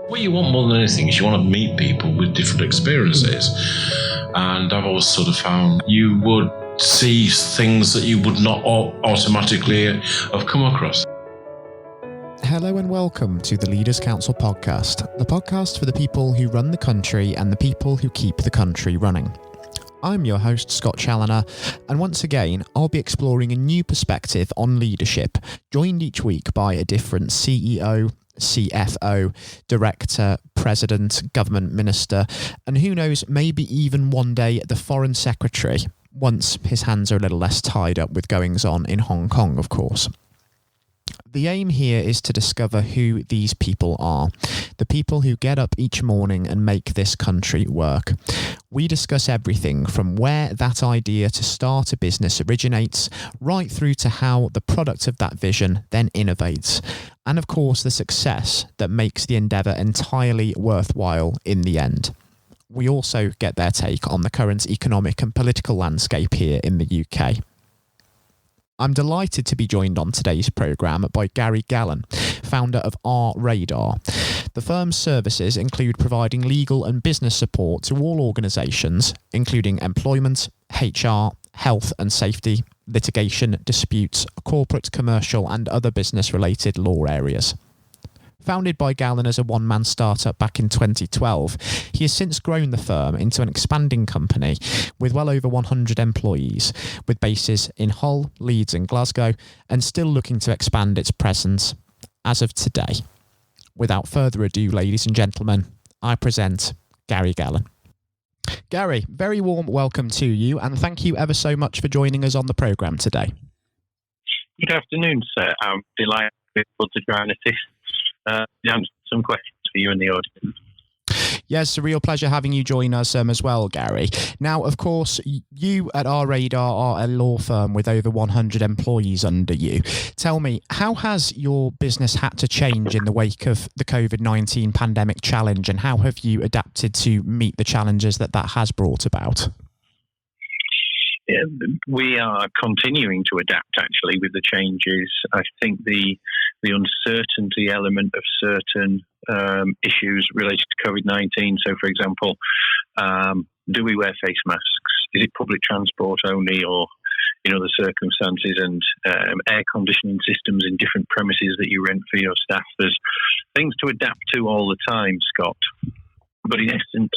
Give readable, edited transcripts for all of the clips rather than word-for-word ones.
What you want more than anything is you want to meet people with different experiences. And I've always sort of found you would see things that you would not automatically have come across. Hello and welcome to the Leaders Council podcast, the podcast for the people who run the country and the people who keep the country running. I'm your host, Scott Challoner, and once again, I'll be exploring a new perspective on leadership, joined each week by a different CEO, CFO, director, president, government minister, and who knows, maybe even one day the foreign secretary, once his hands are a little less tied up with goings on in Hong Kong, of course. The aim here is to discover who these people are, the people who get up each morning and make this country work. We discuss everything from where that idea to start a business originates, right through to how the product of that vision then innovates, and of course the success that makes the endeavour entirely worthwhile in the end. We also get their take on the current economic and political landscape here in the UK. I'm delighted to be joined on today's programme by Gary Gallen, founder of rradar. The firm's services include providing legal and business support to all organisations, including employment, HR, health and safety, litigation, disputes, corporate, commercial and other business-related law areas. Founded by Gallen as a one-man startup back in 2012, he has since grown the firm into an expanding company with well over 100 employees, with bases in Hull, Leeds and Glasgow, and still looking to expand its presence as of today. Without further ado, ladies and gentlemen, I present Gary Gallen. Gary, very warm welcome to you, and thank you ever so much for joining us on the programme today. Good afternoon, sir. I'm delighted to join us. Answer some questions for you and the audience. Yes, a real pleasure having you join us as well, Gary. Now, of course, you at rradar are a law firm with over 100 employees under you. Tell me, how has your business had to change in the wake of the COVID-19 pandemic challenge, and how have you adapted to meet the challenges that has brought about? We are continuing to adapt, actually, with the changes. I think the uncertainty element of certain issues related to COVID-19. So, for example, do we wear face masks? Is it public transport only, or in other circumstances? And air conditioning systems in different premises that you rent for your staff. There's things to adapt to all the time, Scott. But in essence,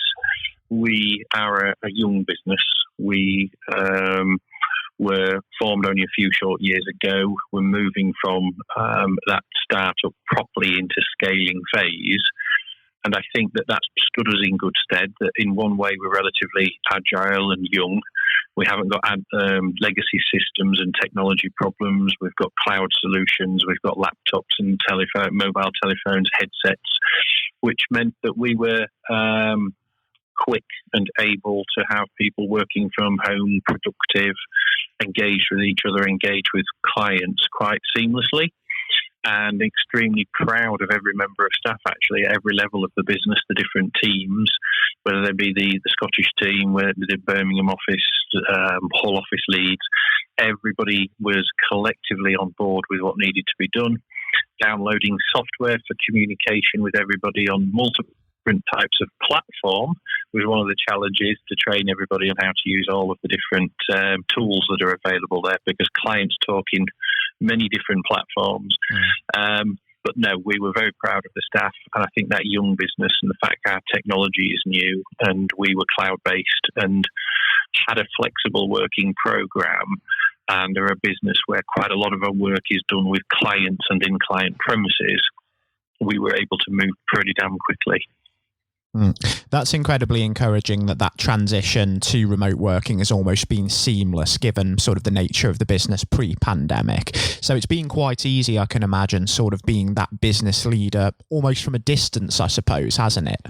we are a young business. We were formed only a few short years ago. We're moving from that startup properly into scaling phase. And I think that that's stood us in good stead, that in one way we're relatively agile and young. We haven't got legacy systems and technology problems. We've got cloud solutions. We've got laptops and mobile telephones, headsets, which meant that we were quick and able to have people working from home, productive, engaged with each other, engaged with clients quite seamlessly, and extremely proud of every member of staff, actually, at every level of the business, the different teams, whether they be the Scottish team, whether the Birmingham office, Hull office leads. Everybody was collectively on board with what needed to be done. Downloading software for communication with everybody on multiple different types of platform was one of the challenges, to train everybody on how to use all of the different tools that are available there, because clients talk in many different platforms. But no, we were very proud of the staff, and I think that young business and the fact our technology is new and we were cloud-based and had a flexible working program, and are a business where quite a lot of our work is done with clients and in client premises, we were able to move pretty damn quickly. That's incredibly encouraging that transition to remote working has almost been seamless, given sort of the nature of the business pre-pandemic. So it's been quite easy, I can imagine, sort of being that business leader almost from a distance, I suppose, hasn't it?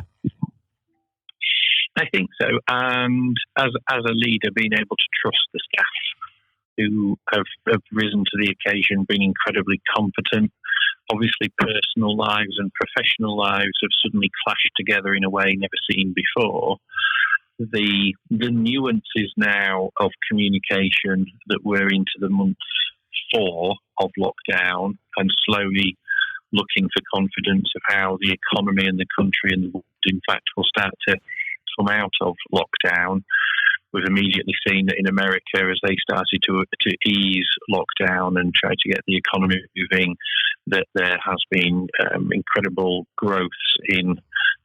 I think so. And as a leader, being able to trust the staff who have risen to the occasion, been incredibly competent. Obviously, personal lives and professional lives have suddenly clashed together in a way never seen before. The nuances now of communication that we're into the month 4 of lockdown, and slowly looking for confidence of how the economy and the country and the world, in fact, will start to come out of lockdown. We've immediately seen that in America, as they started to ease lockdown and try to get the economy moving, that there has been incredible growth in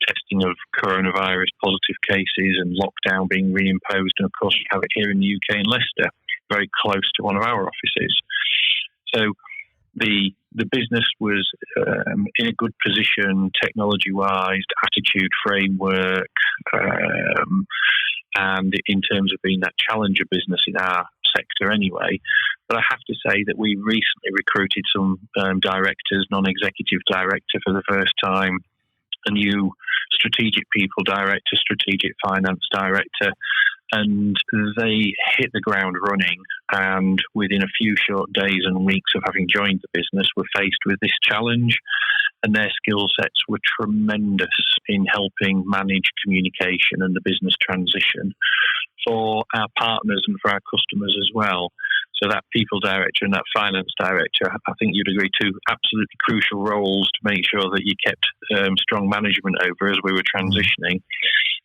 testing of coronavirus positive cases and lockdown being reimposed. And of course, we have it here in the UK in Leicester, very close to one of our offices. So the business was in a good position, technology-wise, attitude framework, and in terms of being that challenger business in our sector anyway. But I have to say that we recently recruited some directors, non-executive director for the first time, a new strategic people director, strategic finance director, and they hit the ground running, and within a few short days and weeks of having joined the business were faced with this challenge, and their skill sets were tremendous in helping manage communication and the business transition for our partners and for our customers as well. So that people director and that finance director, I think you'd agree, two absolutely crucial roles to make sure that you kept strong management over as we were transitioning.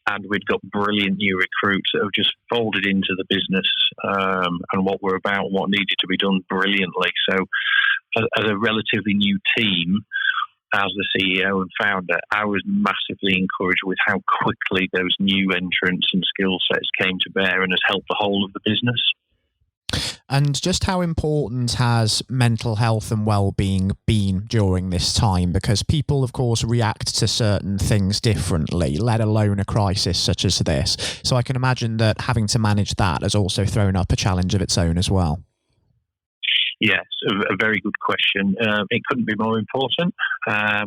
And we'd got brilliant new recruits that have just folded into the business and what we're about, what needed to be done brilliantly. So as a relatively new team, as the CEO and founder, I was massively encouraged with how quickly those new entrants and skill sets came to bear and has helped the whole of the business. And just how important has mental health and well-being been during this time? Because people, of course, react to certain things differently, let alone a crisis such as this. So I can imagine that having to manage that has also thrown up a challenge of its own as well. Yes, a very good question. It couldn't be more important.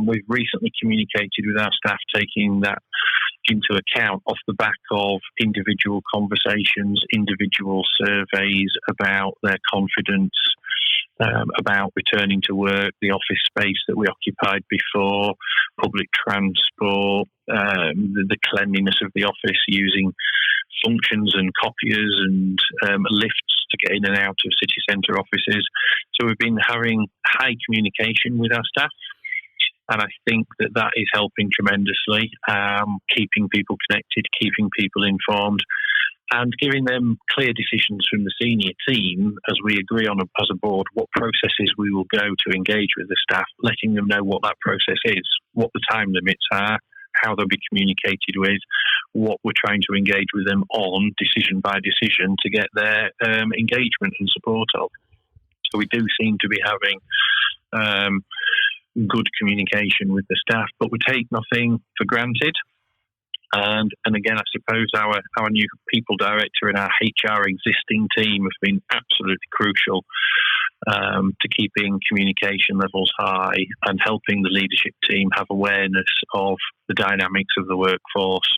We've recently communicated with our staff, taking that into account off the back of individual conversations, individual surveys about their confidence, about returning to work, the office space that we occupied before, public transport, the cleanliness of the office, using functions and copiers and lifts to get in and out of city centre offices. So we've been having high communication with our staff, and I think that is helping tremendously, keeping people connected, keeping people informed, and giving them clear decisions from the senior team as we agree on as a board what processes we will go to engage with the staff, letting them know what that process is, what the time limits are, how they'll be communicated with, what we're trying to engage with them on decision by decision to get their engagement and support of. So we do seem to be having good communication with the staff, but we take nothing for granted. And again, I suppose our new people director and our HR existing team have been absolutely crucial to keeping communication levels high and helping the leadership team have awareness of the dynamics of the workforce,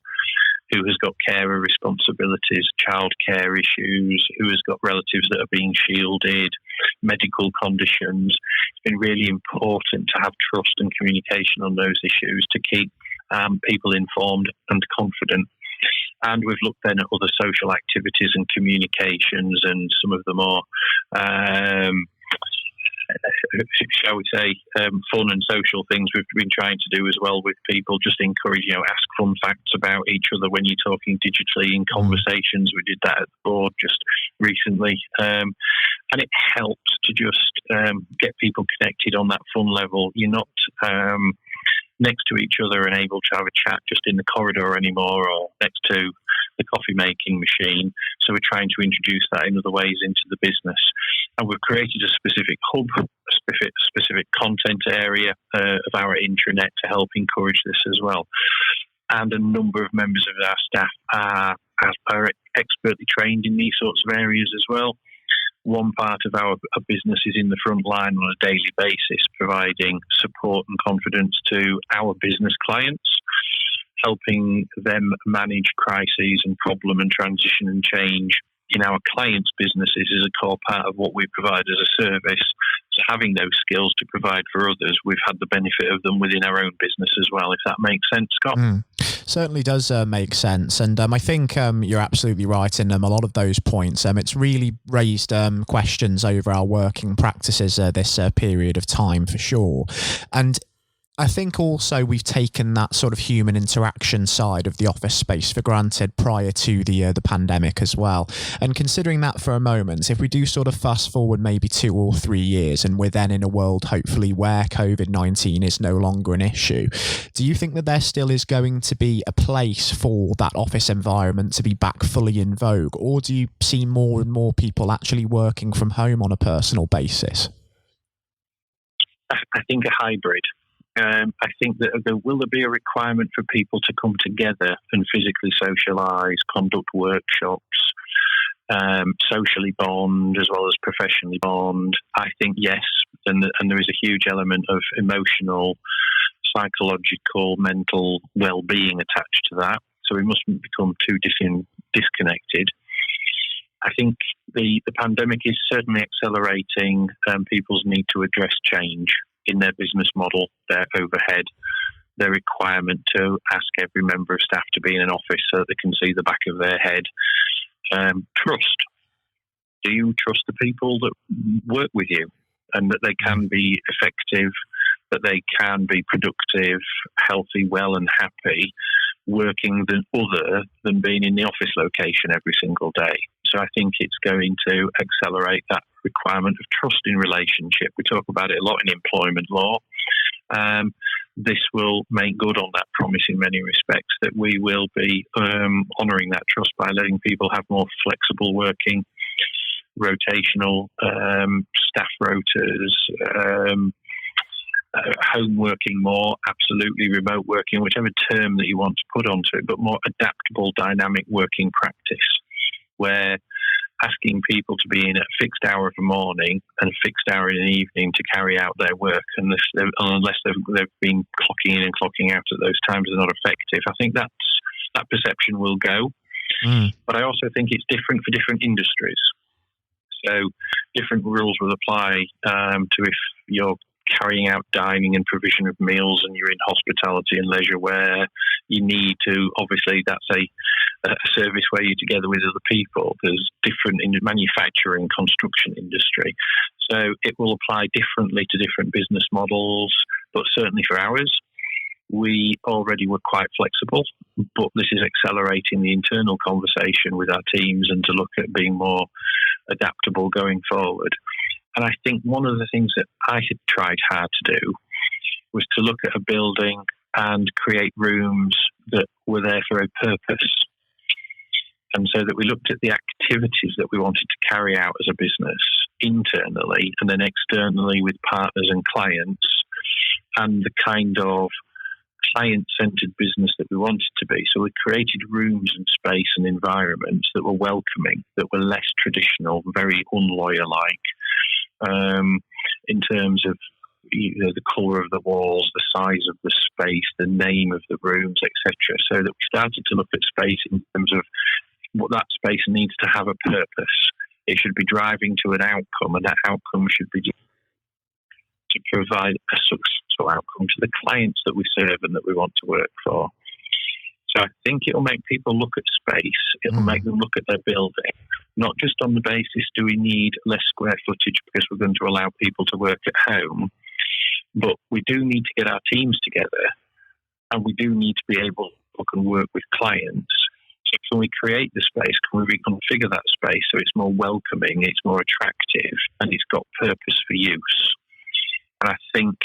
who has got carer responsibilities, childcare issues, who has got relatives that are being shielded, medical conditions. It's been really important to have trust and communication on those issues to keep people informed and confident. And we've looked then at other social activities and communications and some of the more, shall we say, fun and social things we've been trying to do as well with people. Just encourage, ask fun facts about each other when you're talking digitally in conversations. We did that at the board just recently. And it helps to just get people connected on that fun level. You're not next to each other and able to have a chat just in the corridor anymore or next to the coffee making machine. So we're trying to introduce that in other ways into the business. And we've created a specific hub, a specific content area of our intranet to help encourage this as well. And a number of members of our staff are expertly trained in these sorts of areas as well. One part of our business is in the front line on a daily basis, providing support and confidence to our business clients, helping them manage crises and problem and transition and change in our clients' businesses is a core part of what we provide as a service. So having those skills to provide for others, we've had the benefit of them within our own business as well, if that makes sense, Scott. Certainly does make sense. And I think you're absolutely right in a lot of those points. It's really raised questions over our working practices this period of time, for sure. And I think also we've taken that sort of human interaction side of the office space for granted prior to the pandemic as well. And considering that for a moment, if we do sort of fast forward maybe 2 or 3 years and we're then in a world hopefully where COVID-19 is no longer an issue, do you think that there still is going to be a place for that office environment to be back fully in vogue? Or do you see more and more people actually working from home on a personal basis? I think a hybrid. I think that there will be a requirement for people to come together and physically socialise, conduct workshops, socially bond as well as professionally bond. I think yes, and there is a huge element of emotional, psychological, mental well-being attached to that. So we mustn't become too disconnected. I think the pandemic is certainly accelerating people's need to address change in their business model, their overhead, their requirement to ask every member of staff to be in an office so that they can see the back of their head. Trust. Do you trust the people that work with you and that they can be effective, that they can be productive, healthy, well and happy, working other than being in the office location every single day? So I think it's going to accelerate that requirement of trust in relationship. We talk about it a lot in employment law. This will make good on that promise in many respects, that we will be honouring that trust by letting people have more flexible working, rotational staff rotas, home working more, absolutely remote working, whichever term that you want to put onto it, but more adaptable, dynamic working practice, where asking people to be in a fixed hour of the morning and a fixed hour in the evening to carry out their work, unless they've been clocking in and clocking out at those times, are not effective. I think that perception will go. But I also think it's different for different industries. So different rules will apply to if you're carrying out dining and provision of meals and you're in hospitality and leisure, where you need to, obviously that's a service where you're together with other people. There's different in the manufacturing, construction industry. So it will apply differently to different business models, but certainly for ours, we already were quite flexible, but this is accelerating the internal conversation with our teams and to look at being more adaptable going forward. And I think one of the things that I had tried hard to do was to look at a building and create rooms that were there for a purpose. And so that we looked at the activities that we wanted to carry out as a business internally and then externally with partners and clients, and the kind of client-centered business that we wanted to be. So we created rooms and space and environments that were welcoming, that were less traditional, very unlawyer-like, in terms of the colour of the walls, the size of the space, the name of the rooms, etc. So that we started to look at space in terms of what that space needs to have a purpose. It should be driving to an outcome, and that outcome should be to provide a successful outcome to the clients that we serve and that we want to work for. So I think it'll make people look at space. It'll make them look at their building, not just on the basis, do we need less square footage because we're going to allow people to work at home, but we do need to get our teams together, and we do need to be able to look and work with clients. So can we create the space? Can we reconfigure that space so it's more welcoming, it's more attractive, and it's got purpose for use? And I think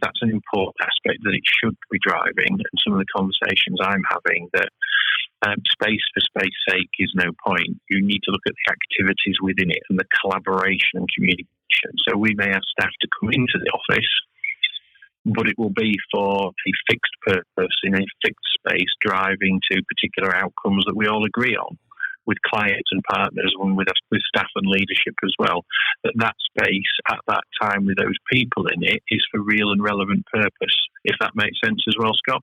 that's an important aspect that it should be driving. And some of the conversations I'm having, that space for space's sake is no point. You need to look at the activities within it and the collaboration and communication. So we may have staff to come into the office, but it will be for a fixed purpose in a fixed space, driving to particular outcomes that we all agree on with clients and partners, and with staff and leadership as well, that space at that time with those people in it is for real and relevant purpose, if that makes sense as well, Scott.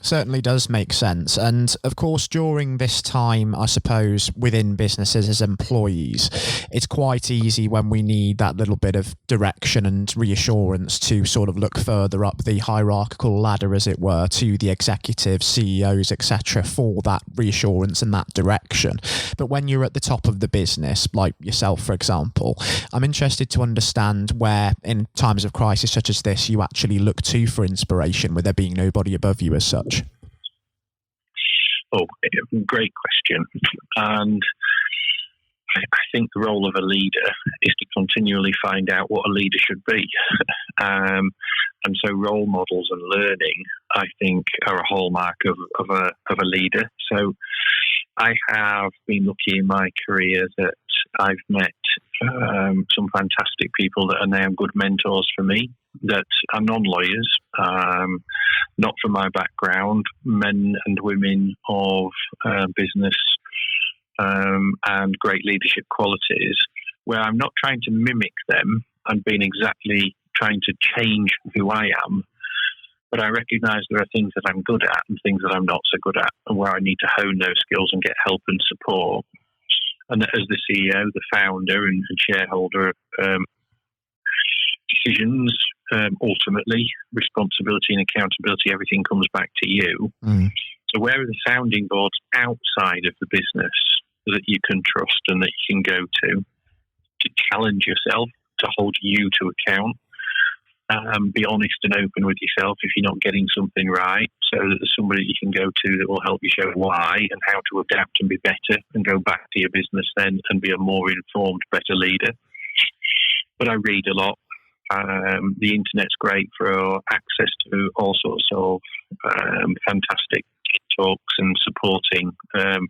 Certainly does make sense. And of course, during this time, I suppose, within businesses as employees, it's quite easy when we need that little bit of direction and reassurance to sort of look further up the hierarchical ladder, as it were, to the executives, CEOs, etc., for that reassurance and that direction. But when you're at the top of the business, like yourself, for example, I'm interested to understand where, in times of crisis such as this, you actually look to for inspiration, with there being nobody above you as such. Oh, great question. And I think the role of a leader is to continually find out what a leader should be. And so role models and learning, I think, are a hallmark of a leader. So I have been lucky in my career that I've met some fantastic people that are now good mentors for me, that are non-lawyers, not from my background, men and women of business and great leadership qualities, where I'm not trying to mimic them and being exactly trying to change who I am, but I recognise there are things that I'm good at and things that I'm not so good at, and where I need to hone those skills and get help and support. And as the CEO, the founder and shareholder, decisions, ultimately, responsibility and accountability, everything comes back to you. So where are the sounding boards outside of the business that you can trust and that you can go to challenge yourself, to hold you to account? Be honest and open with yourself if you're not getting something right, so that there's somebody you can go to that will help you show why and how to adapt and be better, and go back to your business then and be a more informed, better leader. But I read a lot. The internet's great for access to all sorts of fantastic talks and supporting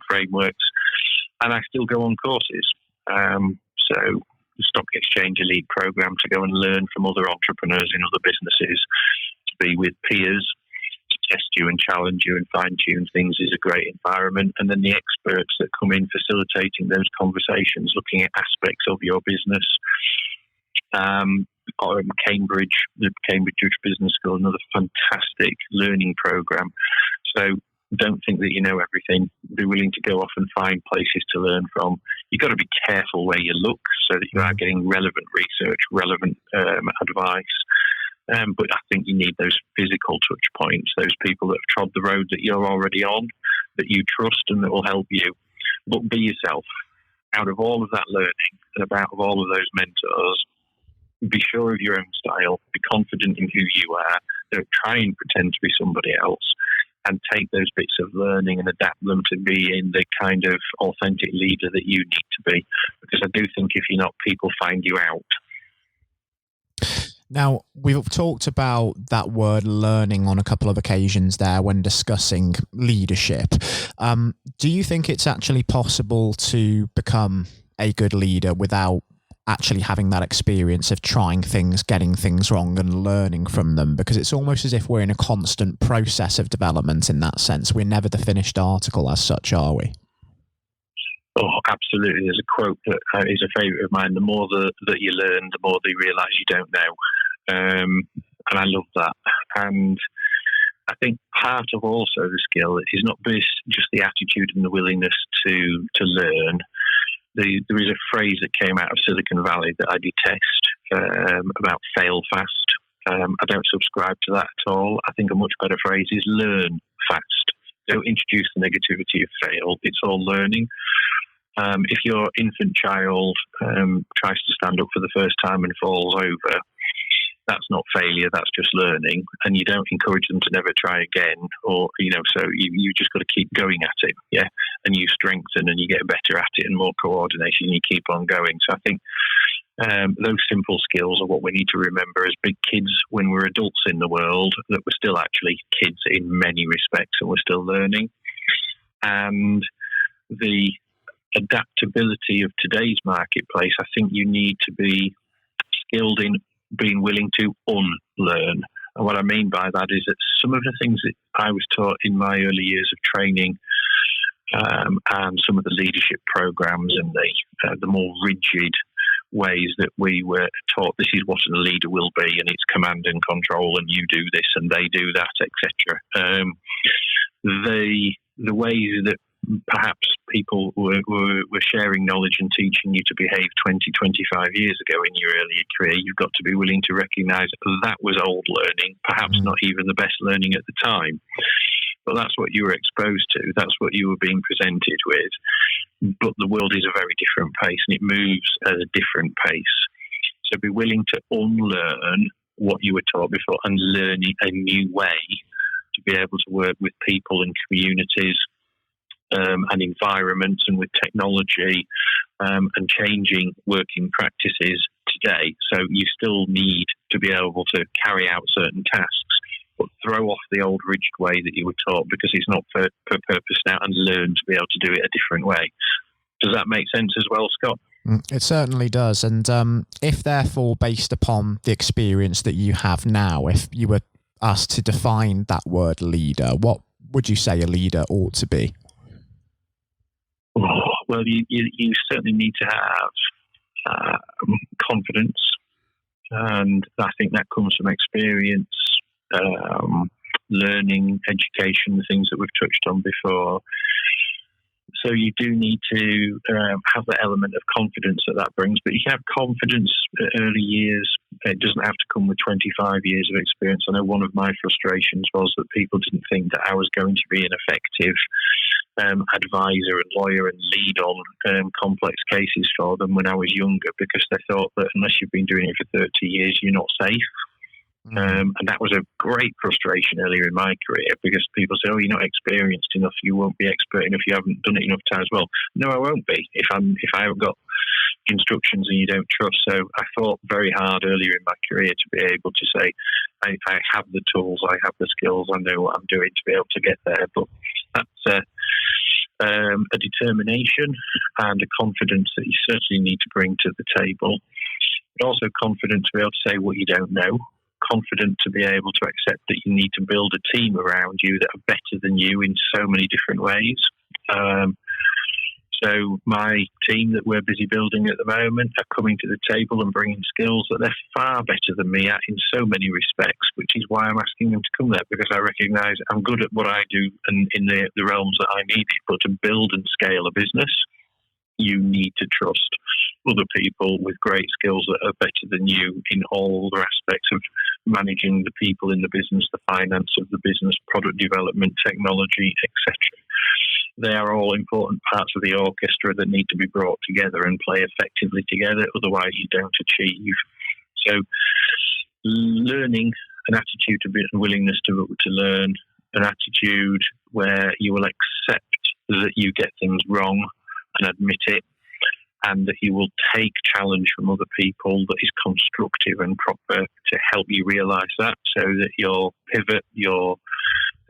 frameworks, and I still go on courses. So the Stock Exchange Elite program, to go and learn from other entrepreneurs in other businesses, to be with peers, to test you and challenge you and fine-tune things, is a great environment. And then the experts that come in facilitating those conversations, looking at aspects of your business. Cambridge, the Cambridge Business School, another fantastic learning program. So don't think that you know everything. Be willing to go off and find places to learn from. You've got to be careful where you look so that you are getting relevant research, relevant advice. But I think you need those physical touch points, those people that have trod the road that you're already on, that you trust and that will help you. But be yourself. Out of all of that learning and out of all of those mentors, be sure of your own style, be confident in who you are, don't try and pretend to be somebody else, and take those bits of learning and adapt them to be in the kind of authentic leader that you need to be. Because I do think if you're not, people find you out. Now, we've talked about that word learning on a couple of occasions there when discussing leadership. Do you think it's actually possible to become a good leader without actually having that experience of trying things, getting things wrong and learning from them? Because it's almost as if we're in a constant process of development in that sense. We're never the finished article as such, are we? Oh, absolutely. There's a quote that is a favourite of mine. The more that you learn, the more that you realise you don't know. And I love that. And I think part of also the skill is not just the attitude and the willingness to learn. There is a phrase that came out of Silicon Valley that I detest about fail fast. I don't subscribe to that at all. I think a much better phrase is learn fast. Don't introduce the negativity of fail. It's all learning. If your infant child tries to stand up for the first time and falls over, that's not failure, that's just learning, and you don't encourage them to never try again, or so you just got to keep going at it, yeah, and you strengthen and you get better at it and more coordination and you keep on going. So I think those simple skills are what we need to remember as big kids when we're adults in the world, that we're still actually kids in many respects and we're still learning. And the adaptability of today's marketplace, I think you need to be skilled in being willing to unlearn. And what I mean by that is that some of the things that I was taught in my early years of training and some of the leadership programs and the more rigid ways that we were taught this is what a leader will be, and it's command and control, and you do this and they do that, etc. The ways that perhaps people were sharing knowledge and teaching you to behave 20, 25 years ago in your earlier career, you've got to be willing to recognise that was old learning, perhaps not even the best learning at the time. But that's what you were exposed to. That's what you were being presented with. But the world is a very different pace, and it moves at a different pace. So be willing to unlearn what you were taught before and learn a new way to be able to work with people and communities and environments and with technology and changing working practices today. So you still need to be able to carry out certain tasks, but throw off the old rigid way that you were taught because it's not for purpose now, and learn to be able to do it a different way. Does that make sense as well, Scott? It certainly does. And if therefore, based upon the experience that you have now, if you were asked to define that word leader, what would you say a leader ought to be? Well, you certainly need to have confidence, and I think that comes from experience, learning, education, the things that we've touched on before. So you do need to have the element of confidence that brings, but you can have confidence at early years. It doesn't have to come with 25 years of experience. I know one of my frustrations was that people didn't think that I was going to be an effective advisor and lawyer and lead on complex cases for them when I was younger, because they thought that unless you've been doing it for 30 years, you're not safe. And that was a great frustration earlier in my career, because people say, "Oh, you're not experienced enough. You won't be expert enough. You haven't done it enough times." Well, no, I won't be if I haven't got instructions and you don't trust. So I thought very hard earlier in my career to be able to say, I have the tools, I have the skills, I know what I'm doing to be able to get there. But that's a determination and a confidence that you certainly need to bring to the table, but also confidence to be able to say what you don't know. Confident to be able to accept that you need to build a team around you that are better than you in so many different ways. So my team that we're busy building at the moment are coming to the table and bringing skills that they're far better than me at in so many respects, which is why I'm asking them to come there, because I recognise I'm good at what I do and in the realms that I need it. But to build and scale a business, you need to trust other people with great skills that are better than you in all the aspects of managing the people in the business, the finance of the business, product development, technology, etc. They are all important parts of the orchestra that need to be brought together and play effectively together. Otherwise, you don't achieve. So, learning, an attitude of willingness to learn, an attitude where you will accept that you get things wrong and admit it, and that you will take challenge from other people that is constructive and proper to help you realise that, so that your pivot, your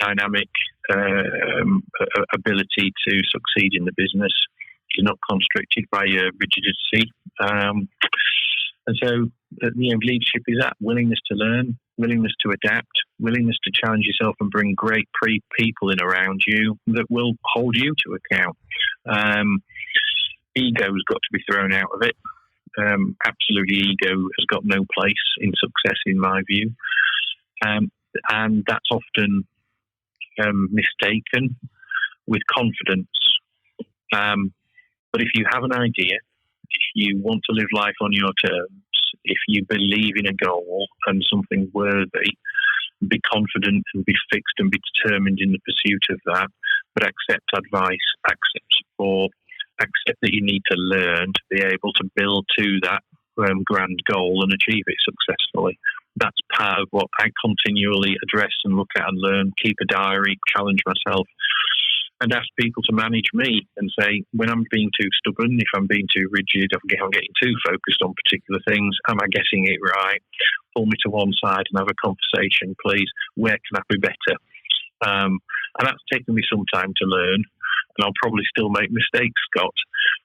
dynamic ability to succeed in the business is not constricted by your rigidity. And so, leadership is that willingness to learn, willingness to adapt, willingness to challenge yourself and bring great people in around you that will hold you to account. Ego's got to be thrown out of it. Absolutely, ego has got no place in success, in my view. And that's often mistaken with confidence. But if you have an idea, if you want to live life on your terms, if you believe in a goal and something worthy, be confident and be fixed and be determined in the pursuit of that, but accept advice, accept support, accept that you need to learn to be able to build to that grand goal and achieve it successfully. That's part of what I continually address and look at and learn, keep a diary, challenge myself, and ask people to manage me and say, when I'm being too stubborn, if I'm being too rigid, I'm getting too focused on particular things, am I getting it right? Pull me to one side and have a conversation, please. Where can I be better? And that's taken me some time to learn, and I'll probably still make mistakes, Scott,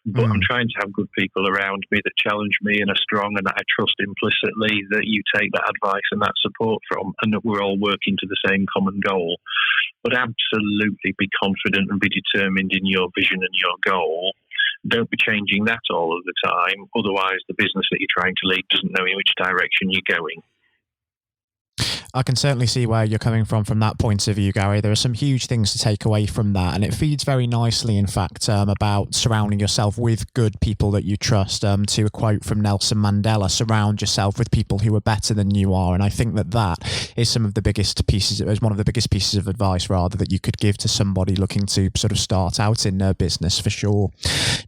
but I'm trying to have good people around me that challenge me and are strong and that I trust implicitly that you take that advice and that support from, and that we're all working to the same common goal. But absolutely be confident and be determined in your vision and your goal, Don't be changing that all of the time. Otherwise, the business that you're trying to lead doesn't know in which direction you're going. I can certainly see where you're coming from that point of view, Gary. There are some huge things to take away from that, and it feeds very nicely, in fact, about surrounding yourself with good people that you trust. To a quote from Nelson Mandela, surround yourself with people who are better than you are. And I think that is one of the biggest pieces of advice, rather, that you could give to somebody looking to sort of start out in their business, for sure.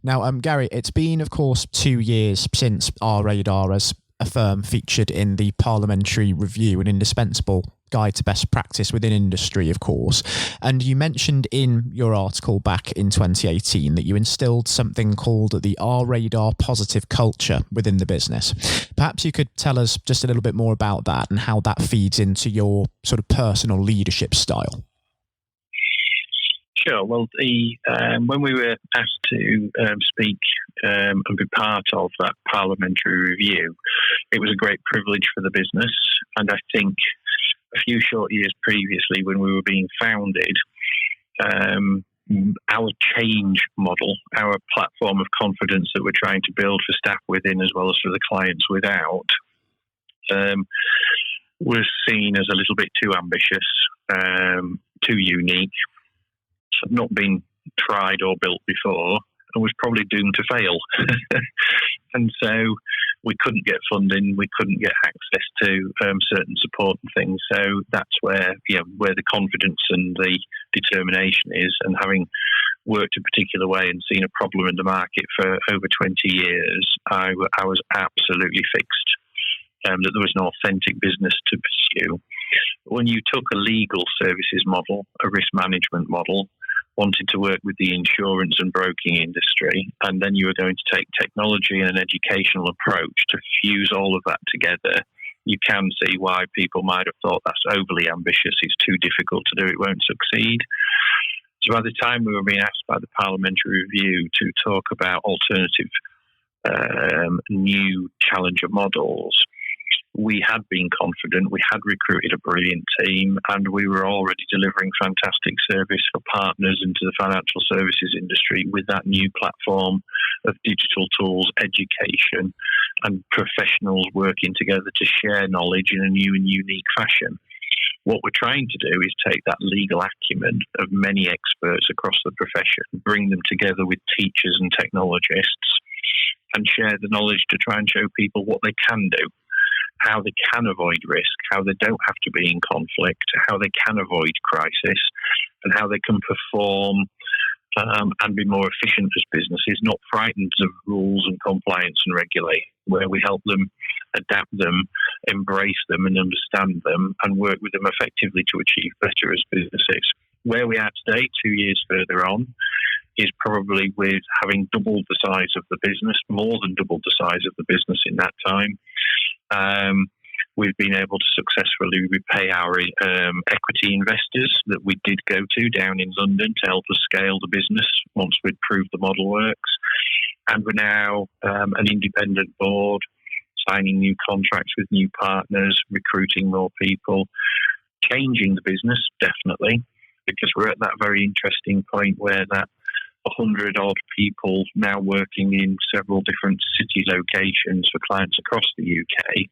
Now, Gary, it's been, of course, 2 years since rradar has a firm featured in the Parliamentary Review, an indispensable guide to best practice within industry, of course. And you mentioned in your article back in 2018 that you instilled something called the rradar positive culture within the business. Perhaps you could tell us just a little bit more about that and how that feeds into your sort of personal leadership style. Sure. Well, when we were asked to speak and be part of that parliamentary review, it was a great privilege for the business. And I think a few short years previously, when we were being founded, our change model, our platform of confidence that we're trying to build for staff within as well as for the clients without, was seen as a little bit too ambitious, too unique, had not been tried or built before, and was probably doomed to fail. And so we couldn't get funding, we couldn't get access to certain support and things. So that's where the confidence and the determination is. And having worked a particular way and seen a problem in the market for over 20 years, I was absolutely fixed that there was an authentic business to pursue. When you took a legal services model, a risk management model, wanted to work with the insurance and broking industry, and then you were going to take technology and an educational approach to fuse all of that together, you can see why people might have thought that's overly ambitious, it's too difficult to do, it won't succeed. So by the time we were being asked by the Parliamentary Review to talk about alternative new challenger models, we had been confident, we had recruited a brilliant team, and we were already delivering fantastic service for partners into the financial services industry with that new platform of digital tools, education, and professionals working together to share knowledge in a new and unique fashion. What we're trying to do is take that legal acumen of many experts across the profession, bring them together with teachers and technologists, and share the knowledge to try and show people what they can do, how they can avoid risk, how they don't have to be in conflict, how they can avoid crisis, and how they can perform and be more efficient as businesses, not frightened of rules and compliance and regulation, where we help them adapt them, embrace them and understand them, and work with them effectively to achieve better as businesses. Where we are today, 2 years further on, is probably with having doubled the size of the business, more than doubled the size of the business in that time. We've been able to successfully repay our equity investors that we did go to down in London to help us scale the business once we'd proved the model works. And we're now an independent board, signing new contracts with new partners, recruiting more people, changing the business, definitely, because we're at that very interesting point where that 100-odd people now working in several different city locations for clients across the UK.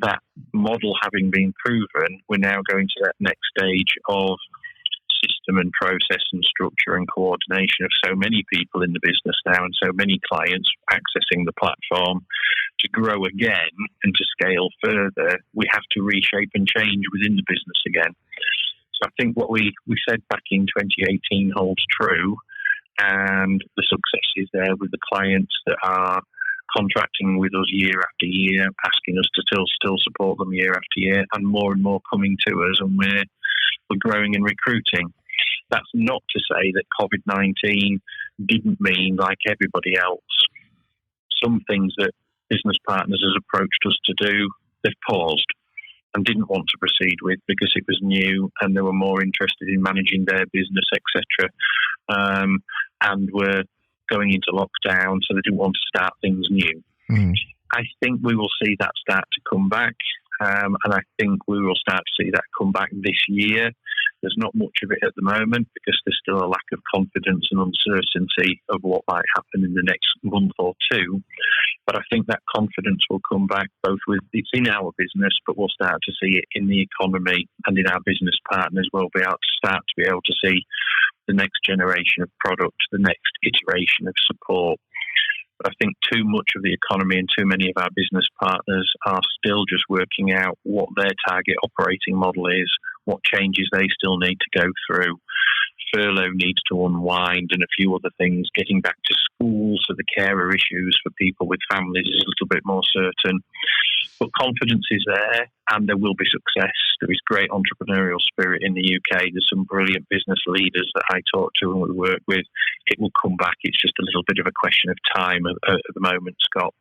That model having been proven, we're now going to that next stage of system and process and structure and coordination of so many people in the business now and so many clients accessing the platform. To grow again and to scale further, we have to reshape and change within the business again. So I think what we said back in 2018 holds true, and the success is there with the clients that are contracting with us year after year, asking us to still support them year after year, and more coming to us, and we're growing and recruiting. That's not to say that COVID-19 didn't mean, like everybody else, some things that business partners has approached us to do, they've paused and didn't want to proceed with because it was new and they were more interested in managing their business, etc. And were going into lockdown, so they didn't want to start things new. I think we will see that start to come back, and I think we will start to see that come back this year. There's not much of it at the moment because there's still a lack of confidence and uncertainty of what might happen in the next month or two. But I think that confidence will come back both with it's in our business, but we'll start to see it in the economy and in our business partners. We'll be able to see the next generation of product, the next iteration of support. But I think too much of the economy and too many of our business partners are still just working out what their target operating model is, what changes they still need to go through. Furlough needs to unwind and a few other things. Getting back to school, so the carer issues for people with families is a little bit more certain. But confidence is there and there will be success. There is great entrepreneurial spirit in the UK. There's some brilliant business leaders that I talk to and we work with. It will come back. It's just a little bit of a question of time at the moment, Scott.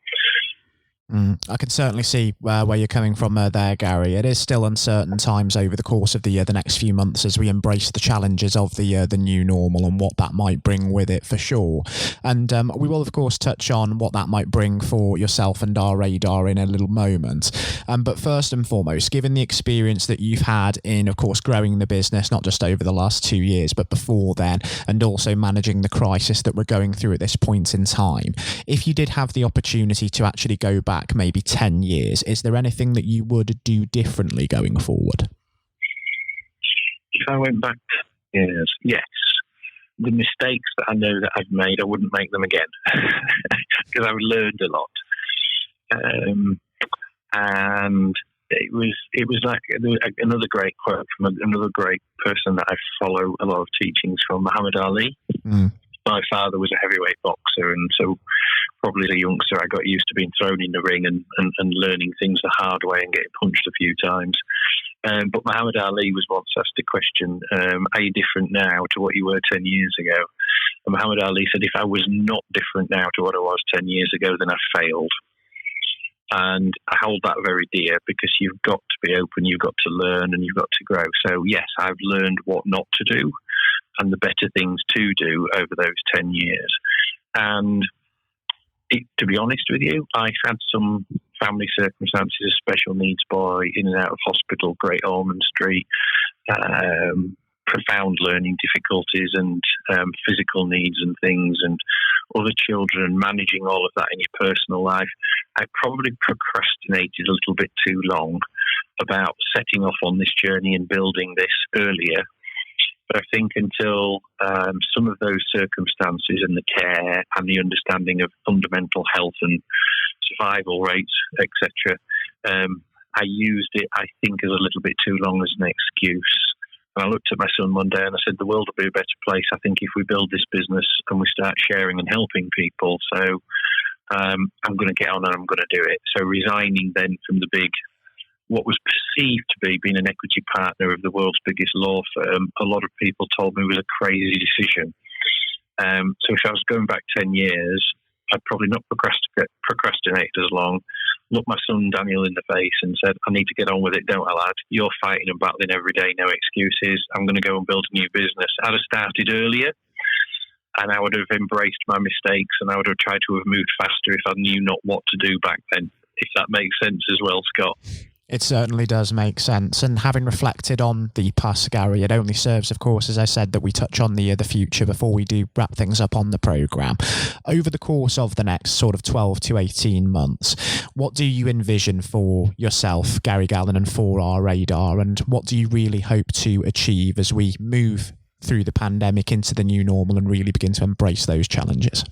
I can certainly see where you're coming from there, Gary. It is still uncertain times over the course of the next few months as we embrace the challenges of the new normal and what that might bring with it, for sure. And we will, of course, touch on what that might bring for yourself and our radar in a little moment. But first and foremost, given the experience that you've had in, of course, growing the business, not just over the last 2 years, but before then, and also managing the crisis that we're going through at this point in time, if you did have the opportunity to actually go back maybe 10 years, is there anything that you would do differently going forward? If I went back 10 years, yes. The mistakes that I know that I've made, I wouldn't make them again because I've learned a lot. And it was like another great quote from another great person that I follow a lot of teachings from, Muhammad Ali. My father was a heavyweight boxer, and so probably as a youngster I got used to being thrown in the ring and learning things the hard way and getting punched a few times. But Muhammad Ali was once asked a question, are you different now to what you were 10 years ago? And Muhammad Ali said, if I was not different now to what I was 10 years ago, then I failed. And I hold that very dear because you've got to be open, you've got to learn, and you've got to grow. So yes, I've learned what not to do and the better things to do over those 10 years. And to be honest with you, I had some family circumstances, a special needs boy in and out of hospital, Great Ormond Street, profound learning difficulties and physical needs and things, and other children, managing all of that in your personal life. I probably procrastinated a little bit too long about setting off on this journey and building this earlier. But I think until some of those circumstances and the care and the understanding of fundamental health and survival rates, etc., I used it, I think, as a little bit too long as an excuse. And I looked at my son one day and I said, the world will be a better place, I think, if we build this business and we start sharing and helping people. So I'm going to get on and I'm going to do it. So resigning then from the big, what was perceived to be being an equity partner of the world's biggest law firm, a lot of people told me was a crazy decision. So if I was going back 10 years, I'd probably not procrastinated as long, looked my son Daniel in the face and said, I need to get on with it, don't I, lad? You're fighting and battling every day, no excuses. I'm going to go and build a new business. I'd have started earlier and I would have embraced my mistakes and I would have tried to have moved faster if I knew not what to do back then, if that makes sense as well, Scott. It certainly does make sense. And having reflected on the past, Gary, it only serves, of course, as I said, that we touch on the future before we do wrap things up on the programme. Over the course of the next sort of 12 to 18 months, what do you envision for yourself, Gary Gallen, and for our radar? And what do you really hope to achieve as we move through the pandemic into the new normal and really begin to embrace those challenges?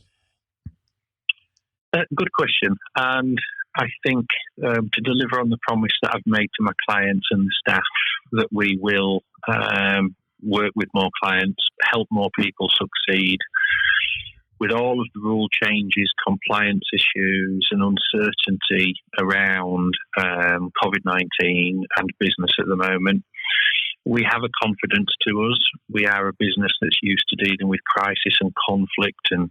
Good question. And I think to deliver on the promise that I've made to my clients and the staff that we will work with more clients, help more people succeed. With all of the rule changes, compliance issues and uncertainty around COVID-19 and business at the moment, we have a confidence to us. We are a business that's used to dealing with crisis and conflict and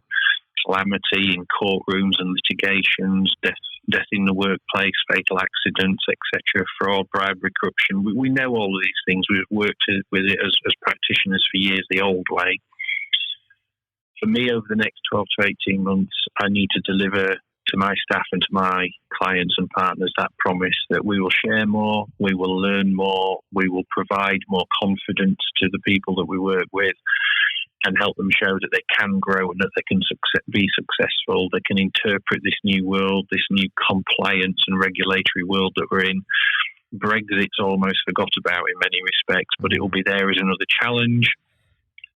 calamity in courtrooms and litigations, death in the workplace, fatal accidents, etc., fraud, bribery, corruption. We know all of these things. We've worked with it as practitioners for years, the old way. For me, over the next 12 to 18 months, I need to deliver to my staff and to my clients and partners that promise that we will share more, we will learn more, we will provide more confidence to the people that we work with and help them show that they can grow and that they can be successful, they can interpret this new world, this new compliance and regulatory world that we're in. Brexit's almost forgot about in many respects, but it will be there as another challenge.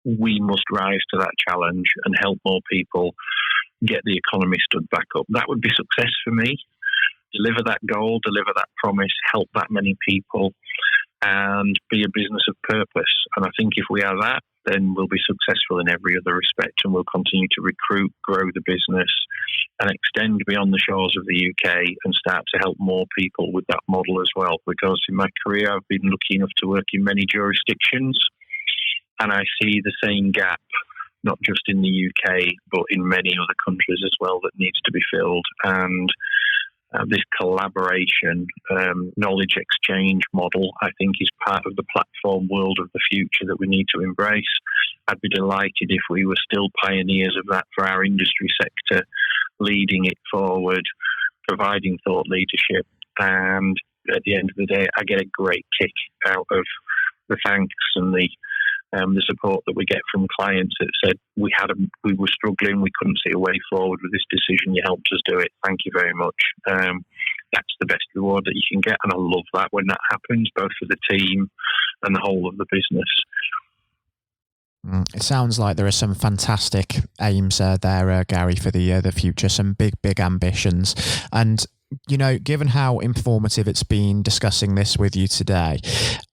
We must rise to that challenge and help more people get the economy stood back up. That would be success for me. Deliver that goal, deliver that promise, help that many people, and be a business of purpose. And I think if we are that, then we'll be successful in every other respect, and we'll continue to recruit, grow the business, and extend beyond the shores of the UK and start to help more people with that model as well. Because in my career, I've been lucky enough to work in many jurisdictions, and I see the same gap, not just in the UK, but in many other countries as well, that needs to be filled. And this collaboration, knowledge exchange model, I think is part of the platform world of the future that we need to embrace. I'd be delighted if we were still pioneers of that for our industry sector, leading it forward, providing thought leadership. And at the end of the day, I get a great kick out of the thanks and the support that we get from clients that said we were struggling, we couldn't see a way forward with this decision, you helped us do it, thank you very much. That's the best reward that you can get, and I love that when that happens, both for the team and the whole of the business. It sounds like there are some fantastic aims there, Gary, for the future, some big ambitions. And you know, given how informative it's been discussing this with you today,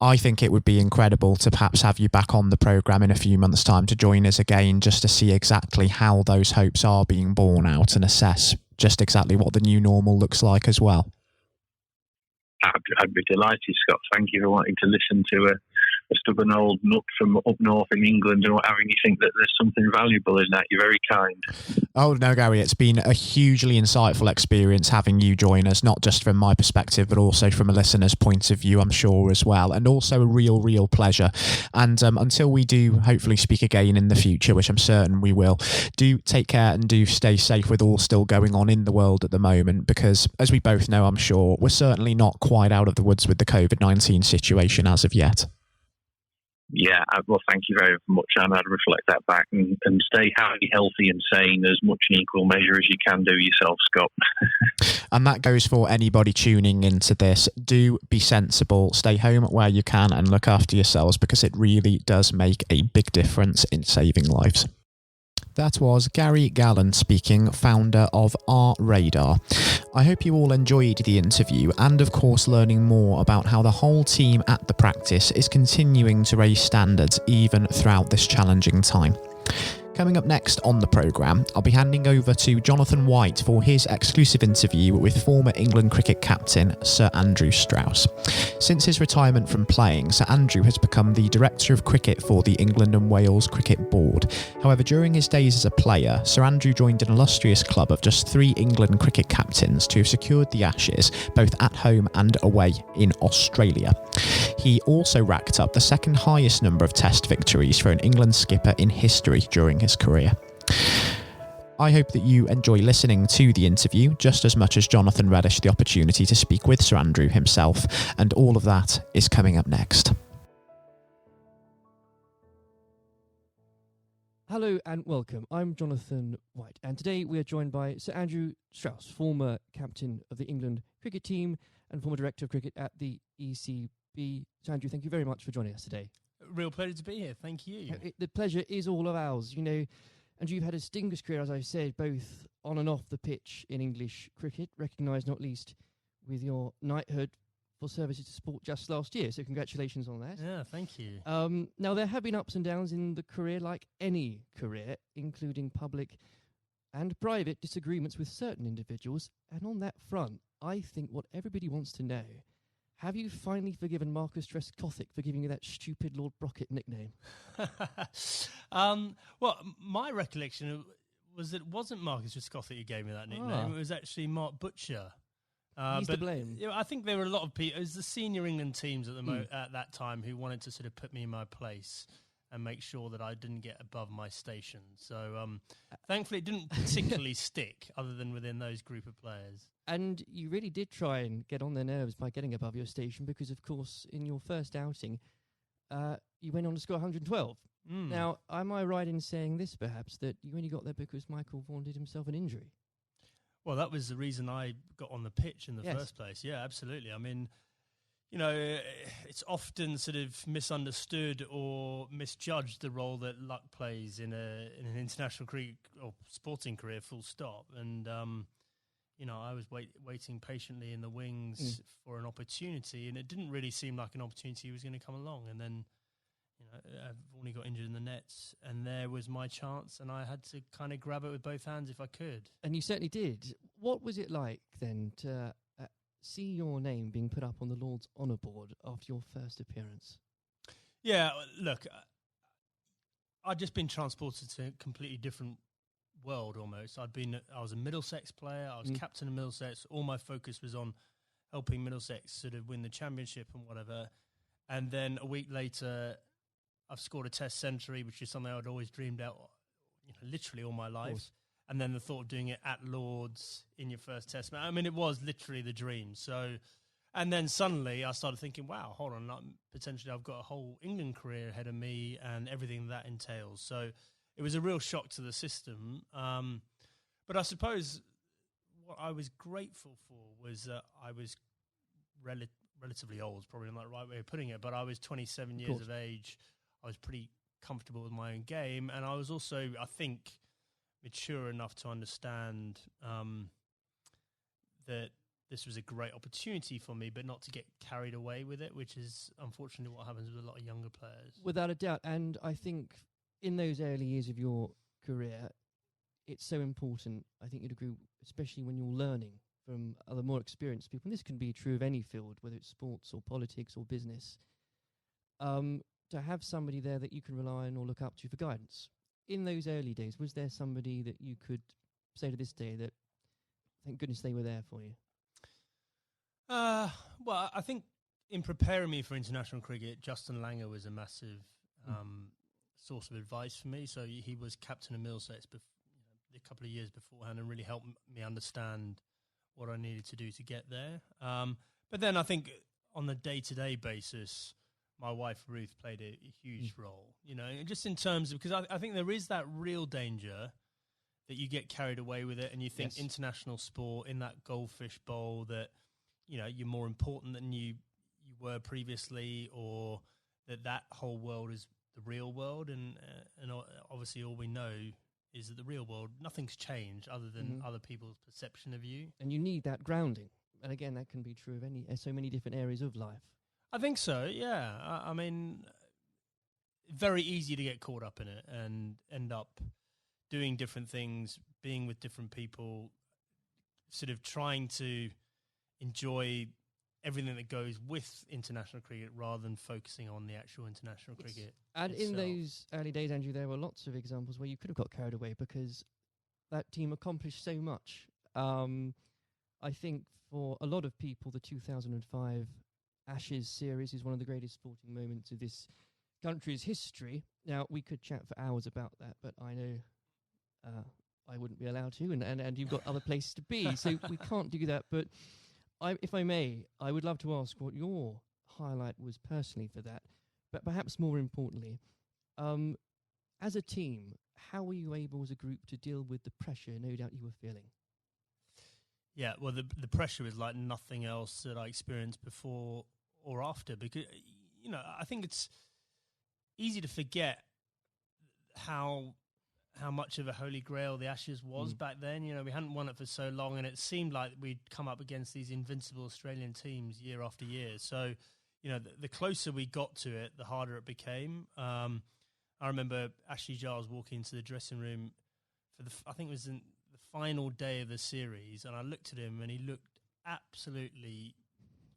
I think it would be incredible to perhaps have you back on the programme in a few months' time to join us again, just to see exactly how those hopes are being borne out and assess just exactly what the new normal looks like as well. I'd be delighted, Scott. Thank you for wanting to listen to a stubborn old nut from up north in England and having you think that there's something valuable in that. You're very kind. Oh, no, Gary, it's been a hugely insightful experience having you join us, not just from my perspective, but also from a listener's point of view, I'm sure, as well. And also a real pleasure. And until we do hopefully speak again in the future, which I'm certain we will, do take care and do stay safe with all still going on in the world at the moment, because as we both know, I'm sure, we're certainly not quite out of the woods with the COVID-19 situation as of yet. Yeah, well, thank you very much, and I'd reflect that back and stay happy, healthy and sane as much in equal measure as you can do yourself, Scott. And that goes for anybody tuning into this. Do be sensible, stay home where you can and look after yourselves, because it really does make a big difference in saving lives. That was Gary Gallen speaking, founder of rradar. I hope you all enjoyed the interview and, of course, learning more about how the whole team at the practice is continuing to raise standards even throughout this challenging time. Coming up next on the programme, I'll be handing over to Jonathan White for his exclusive interview with former England cricket captain Sir Andrew Strauss. Since his retirement from playing, Sir Andrew has become the Director of Cricket for the England and Wales Cricket Board. However, during his days as a player, Sir Andrew joined an illustrious club of just 3 England cricket captains to have secured the Ashes, both at home and away in Australia. He also racked up the second highest number of Test victories for an England skipper in history during his career. I hope that you enjoy listening to the interview just as much as Jonathan relished the opportunity to speak with Sir Andrew himself, and all of that is coming up next. Hello and welcome. I'm Jonathan White, and today we are joined by Sir Andrew Strauss, former captain of the England cricket team and former director of cricket at the ECB. Sir Andrew, thank you very much for joining us today. Real pleasure to be here. Thank you. The pleasure is all of ours. You know, and you've had a distinguished career, as I said, both on and off the pitch in English cricket, recognised not least with your knighthood for services to sport just last year. So congratulations on that. Yeah, thank you. Now, there have been ups and downs in the career, like any career, including public and private disagreements with certain individuals. And on that front, I think what everybody wants to know, have you finally forgiven Marcus Trescothick for giving you that stupid Lord Brocket nickname? Well, my recollection was that it wasn't Marcus Trescothick who gave me that nickname. It was actually Mark Butcher. He's to blame. You know, I think there were a lot of people. It was the senior England teams at that time who wanted to sort of put me in my place. and make sure that I didn't get above my station. So thankfully it didn't particularly stick other than within those group of players. And you really did try and get on their nerves by getting above your station because, of course, in your first outing, you went on to score 112. Now, am I right in saying this, perhaps, that you only got there because Michael Vaughan did himself an injury? Well, that was the reason I got on the pitch in the first place. Yeah, absolutely. I mean, you know, it's often sort of misunderstood or misjudged the role that luck plays in an international cricket or sporting career, full stop. And, you know, I was waiting patiently in the wings for an opportunity, and it didn't really seem like an opportunity was going to come along. And then, you know, I've only got injured in the nets, and there was my chance, and I had to kind of grab it with both hands if I could. And you certainly did. What was it like then to see your name being put up on the Lord's Honour Board after your first appearance? Yeah, look, I'd just been transported to a completely different world almost. I was a Middlesex player, I was captain of Middlesex, all my focus was on helping Middlesex sort of win the championship and whatever. And then a week later, I've scored a test century, which is something I'd always dreamed out, you know, literally all my life. And then the thought of doing it at Lord's in your first test match, I mean, it was literally the dream. So, and then suddenly I started thinking, wow, hold on, potentially I've got a whole England career ahead of me and everything that entails. So it was a real shock to the system. But I suppose what I was grateful for was that I was relatively old, probably not the right way of putting it, but I was 27 years of age. I was pretty comfortable with my own game. And I was also, I think, mature enough to understand that this was a great opportunity for me, but not to get carried away with it, which is unfortunately what happens with a lot of younger players. Without a doubt. And I think in those early years of your career, it's so important, I think you'd agree, especially when you're learning from other more experienced people. And this can be true of any field, whether it's sports or politics or business, to have somebody there that you can rely on or look up to for guidance. In those early days, was there somebody that you could say to this day that, thank goodness they were there for you? Well, I think in preparing me for international cricket, Justin Langer was a massive source of advice for me. So he was captain of Middlesex a couple of years beforehand and really helped me understand what I needed to do to get there. But then I think on the day-to-day basis, my wife Ruth played a huge role, you know, just in terms of, because I think there is that real danger that you get carried away with it and you think international sport in that goldfish bowl that, you know, you're more important than you were previously, or that whole world is the real world. And obviously all we know is that the real world, nothing's changed other than other people's perception of you. And you need that grounding. And again, that can be true of so many different areas of life. I think so, yeah. I mean, very easy to get caught up in it and end up doing different things, being with different people, sort of trying to enjoy everything that goes with international cricket rather than focusing on the actual international cricket. And itself. In those early days, Andrew, there were lots of examples where you could have got carried away because that team accomplished so much. I think for a lot of people, the 2005 Ashes series is one of the greatest sporting moments of this country's history. Now, we could chat for hours about that, but I know I wouldn't be allowed to, and you've got other places to be, so we can't do that. But if I may, I would love to ask what your highlight was personally for that, but perhaps more importantly, as a team, how were you able as a group to deal with the pressure no doubt you were feeling? Yeah, well, the pressure is like nothing else that I experienced before or after, because, you know, I think it's easy to forget how much of a holy grail the Ashes was back then. You know, we hadn't won it for so long, and it seemed like we'd come up against these invincible Australian teams year after year. So, you know, the closer we got to it, the harder it became. I remember Ashley Giles walking into the dressing room for I think it was in the final day of the series, and I looked at him and he looked absolutely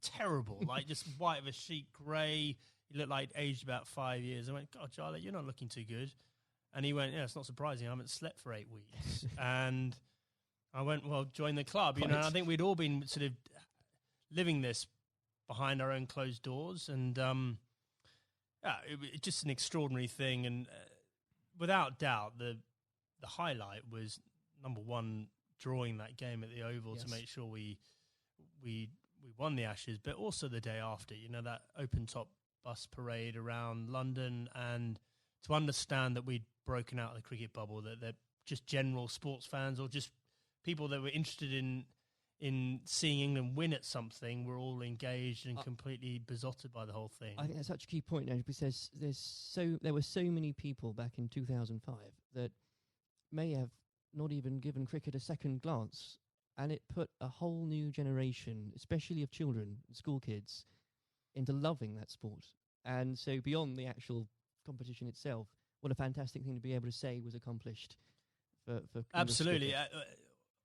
terrible, like just white of a sheet, grey. He looked like aged about 5 years. I went, God, Charlie, you're not looking too good. And he went, yeah, it's not surprising. I haven't slept for 8 weeks. And I went, well, join the club. You know, I think we'd all been sort of living this behind our own closed doors. And It's just an extraordinary thing, and without doubt, the highlight was number one, drawing that game at the Oval to make sure we won the Ashes, but also the day after. That open top bus parade around London, and to understand that we'd broken out of the cricket bubble, that they're just general sports fans or just people that were interested in seeing England win at something were all engaged and completely besotted by the whole thing. I think that's such a key point now, because there were so many people back in 2005 that may have not even given cricket a second glance, and it put a whole new generation, especially of children, school kids, into loving that sport. And so beyond the actual competition itself, what a fantastic thing to be able to say was accomplished for absolutely.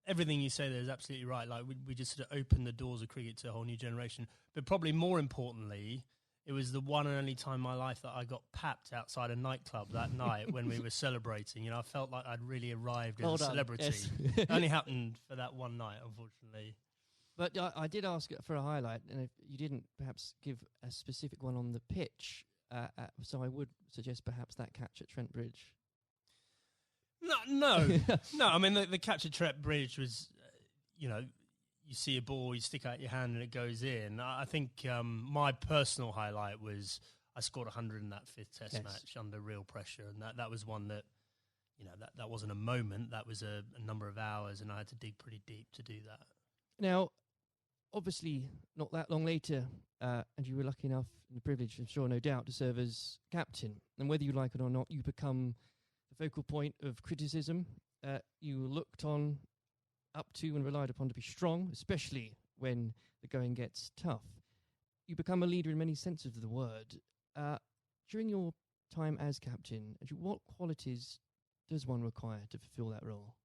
Everything you say there is absolutely right. Like we just sort of opened the doors of cricket to a whole new generation. But probably more importantly, it was the one and only time in my life that I got papped outside a nightclub that night when we were celebrating. I felt like I'd really arrived as a celebrity. Yes. It only happened for that one night, unfortunately. But I did ask for a highlight, and if you didn't perhaps give a specific one on the pitch, so I would suggest perhaps that catch at Trent Bridge. No. I mean, the catch at Trent Bridge was, you see a ball, you stick out your hand and it goes in. I think my personal highlight was I scored 100 in that fifth Test match under real pressure, and that was one that, that wasn't a moment, that was a number of hours, and I had to dig pretty deep to do that. Now, obviously, not that long later, and you were lucky enough and privileged, I'm sure, no doubt, to serve as captain. And whether you like it or not, you become the focal point of criticism. You were looked on, up to, and relied upon to be strong, especially when the going gets tough. You become a leader in many senses of the word. During your time as captain, what qualities does one require to fulfill that role?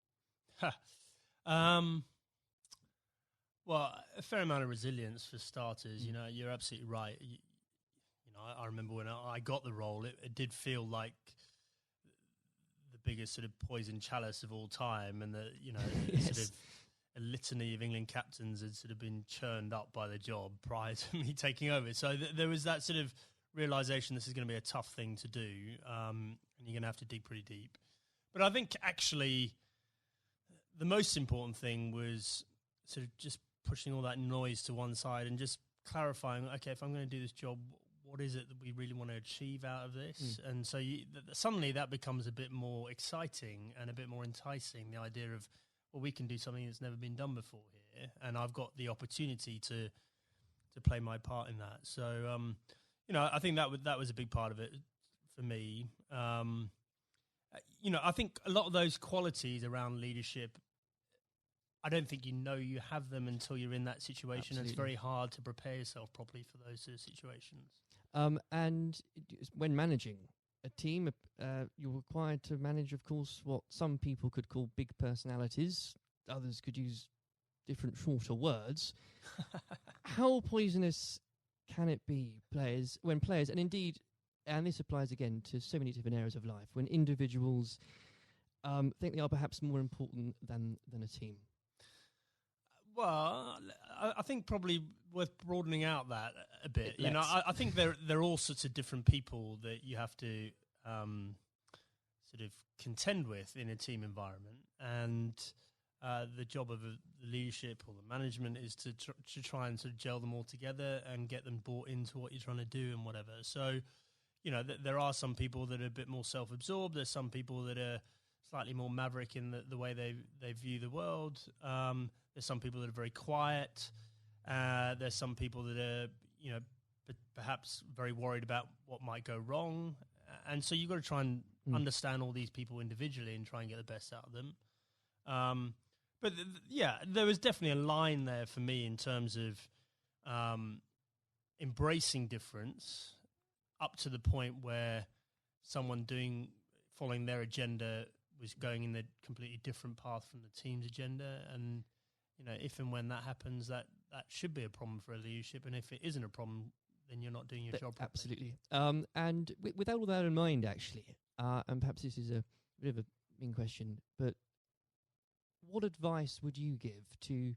Well, a fair amount of resilience for starters. You're absolutely right. I remember when I got the role, it did feel like the biggest sort of poison chalice of all time, and that sort of a litany of England captains had sort of been churned up by the job prior to me taking over. So there was that sort of realization this is going to be a tough thing to do, and you're going to have to dig pretty deep. But I think actually the most important thing was sort of just pushing all that noise to one side and just clarifying, okay, if I'm going to do this job, what is it that we really want to achieve out of this? And so suddenly that becomes a bit more exciting and a bit more enticing, the idea of, well, we can do something that's never been done before here, and I've got the opportunity to play my part in that. So, I think that was a big part of it for me. I think a lot of those qualities around leadership, I don't think you have them until you're in that situation. Absolutely. It's very hard to prepare yourself properly for those sort of situations. And when managing a team, you're required to manage, of course, what some people could call big personalities. Others could use different, shorter words. How poisonous can it be, when players, and indeed, and this applies again to so many different areas of life, when individuals think they are perhaps more important than a team? Well, I think probably worth broadening out that a bit. I think there are all sorts of different people that you have to sort of contend with in a team environment, and the job of the leadership or the management is to try and sort of gel them all together and get them bought into what you're trying to do and whatever. So, there are some people that are a bit more self-absorbed. There's some people that are slightly more maverick in the way they view the world. There's some people that are very quiet. There's some people that are, perhaps very worried about what might go wrong. And so you've got to try and understand all these people individually and try and get the best out of them. But there was definitely a line there for me in terms of embracing difference up to the point where someone following their agenda was going in a completely different path from the team's agenda. And, if and when that happens, that should be a problem for a leadership. And if it isn't a problem, then you're not doing your job properly. Absolutely. And with all that in mind, actually, and perhaps this is a bit of a mean question, but what advice would you give to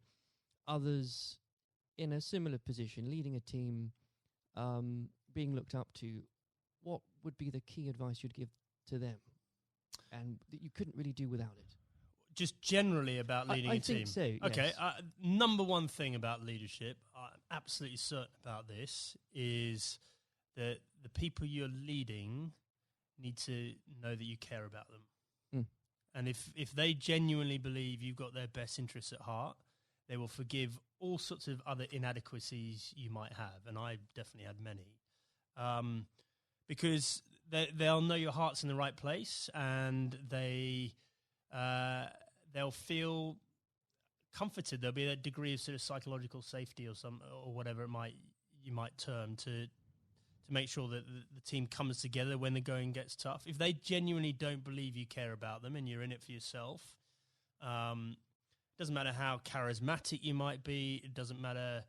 others in a similar position, leading a team, being looked up to, what would be the key advice you'd give to them, and that you couldn't really do without it? Just generally about leading a team? I think so, yes. Okay, number one thing about leadership, I'm absolutely certain about this, is that the people you're leading need to know that you care about them. And if they genuinely believe you've got their best interests at heart, they will forgive all sorts of other inadequacies you might have, and I definitely had many, because they'll know your heart's in the right place, and they'll feel comforted. There'll be a degree of sort of psychological safety or whatever you might term to make sure that the team comes together when the going gets tough. If they genuinely don't believe you care about them and you're in it for yourself, doesn't matter how charismatic you might be. It doesn't matter,